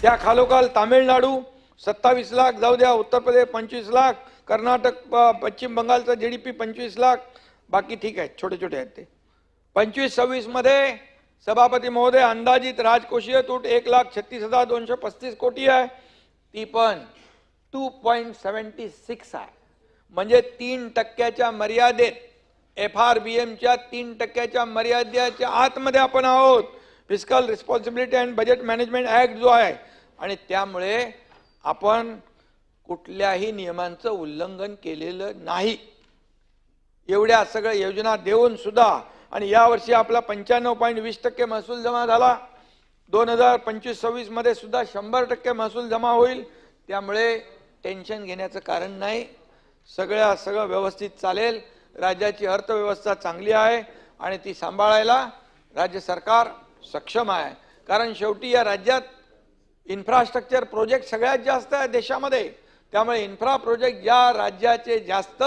त्या खालोखाल तामिळनाडू 27 लाख, जाऊ द्या उत्तर प्रदेश 25 लाख, कर्नाटक पश्चिम बंगालचा जीडीपी 25 लाख, बाकी ठीक आहे, छोटे छोटे आहेत ते. 25-26 मध्ये सभापती महोदय अंदाजित राजकोषीय तूट 1,36,235 कोटी आहे, ती पण 2.76 आहे. म्हणजे 3% मर्यादेत, FRBMच्या 3% मर्यादेच्या आतमध्ये आपण आहोत. Fiscal responsibility and budget management act जो आहे, आणि त्यामुळे आपण कुठल्याही नियमांचं उल्लंघन केलेलं नाही. एवढ्या सगळ्या योजना देऊन सुद्धा, आणि यावर्षी आपला 95.20% महसूल जमा झाला. 2025-26 मध्ये सुद्धा 100% महसूल जमा होईल. त्यामुळे टेन्शन घेण्याचं कारण नाही. सगळं व्यवस्थित चालेल. राज्याची अर्थव्यवस्था चांगली आहे आणि ती सांभाळायला राज्य सरकार सक्षम आहे. कारण शेवटी या राज्यात इन्फ्रास्ट्रक्चर प्रोजेक्ट सगळ्यात जास्त आहे देशामध्ये. त्यामुळे इन्फ्रा प्रोजेक्ट ज्या राज्याचे जास्त,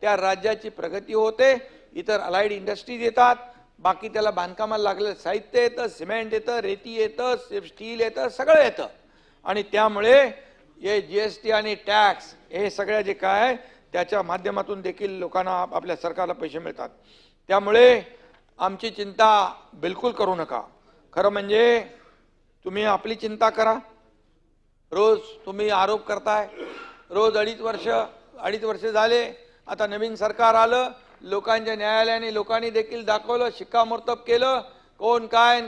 त्या राज्याची प्रगती होते. इतर अलाइड इंडस्ट्रीज येतात, बाकी त्याला बांधकामाला लागलेलं साहित्य येतं, सिमेंट येतं, रेती येतं, स्टील येतं, सगळं येतं. आणि त्यामुळे हे जीएसटी आणि टॅक्स हे सगळ्या जे काय आहे त्याच्या माध्यमातून देखील लोकांना, आपल्या सरकारला पैसे मिळतात. त्यामुळे आमची चिंता बिलकुल करू नका. खरं म्हणजे तुम्ही आपली चिंता करा. रोज तुम्ही आरोप करताय, रोज अडीच वर्ष झाले, आता नवीन सरकार आलं, लोकांच्या न्यायालयाने लोकांनी देखील दाखवलं, शिक्कामोर्तब केलं, कोण काय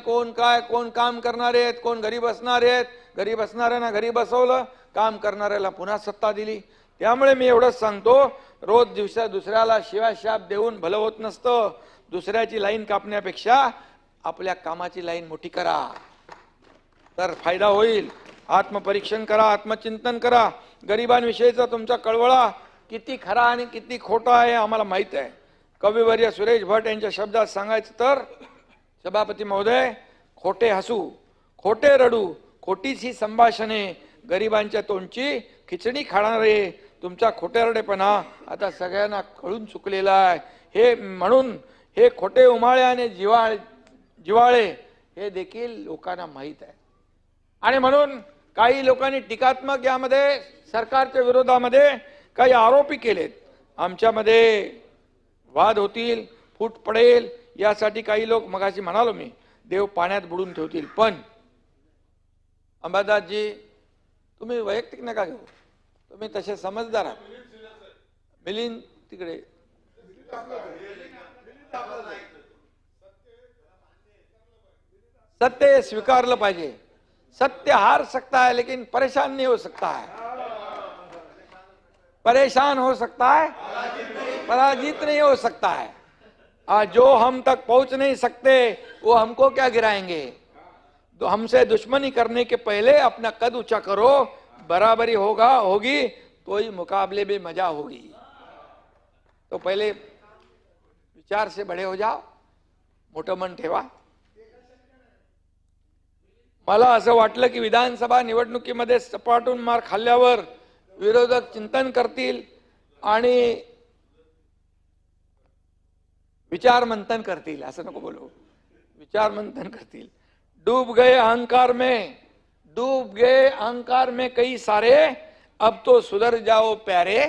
कोण काम करणारे आहेत, कोण घरी बसणारे आहेत. घरी बसणाऱ्यांना घरी बसवलं, काम करणाऱ्याला पुन्हा सत्ता दिली. त्यामुळे मी एवढंच सांगतो, रोज दुसऱ्याला शिवाशाप देऊन भलं होत नसतं. दुसऱ्याची लाईन कापण्यापेक्षा आपल्या कामाची लाईन मोठी करा, तर फायदा होईल. आत्मपरीक्षण करा, आत्मचिंतन करा. गरिबांविषयीचा तुमचा कळवळा किती खरा आणि किती खोटा आहे आम्हाला माहित आहे. कविवर्य सुरेश भट यांच्या शब्दात सांगायचं तर, सभापती महोदय, खोटे हसू, खोटे रडू, खोटीच ही संभाषणे, गरिबांच्या तोंडची खिचडी खाणारे तुमचा खोटेरडेपणा आता सगळ्यांना कळून चुकलेला आहे. हे म्हणून हे खोटे उमाळे आणि जिवाळे हे देखील लोकांना माहीत आहे. आणि म्हणून काही लोकांनी टीकात्मक यामध्ये सरकारच्या विरोधामध्ये काही आरोपी केलेत. आमच्यामध्ये वाद होतील, फूट पडेल, यासाठी काही लोक, मगाशी म्हणालो मी, देव पाण्यात बुडून ठेवतील. पण अंबादासजी, तुम्ही वैयक्तिक नका घेऊ, तुम्ही तसे समजदार आहात. मिलिंद तिकडे, सत्य स्वीकारलं पाहिजे. सत्य हार सकता है लेकिन परेशान नहीं हो सकता है. परेशान हो सकता है, पराजित नहीं हो सकता है. जो हम तक पहुंच नहीं सकते वो हमको क्या गिराएंगे. तो हमसे दुश्मनी करने के पहले अपना कद ऊंचा करो, बराबरी होगी तो ही मुकाबले में मजा होगी. तो पहले विचार से बड़े हो जाओ, मोठं मन ठेवा. मला असं वाटलं की विधानसभा निवडणुकीमध्ये सपाटून मार खाल्ल्यावर विरोधक चिंतन करतील आणि विचार मंथन करतील. असं नको बोलू, विचार मंथन करतील. डूब गए अहंकार में कई सारे, अब तो सुधर जाओ प्यारे.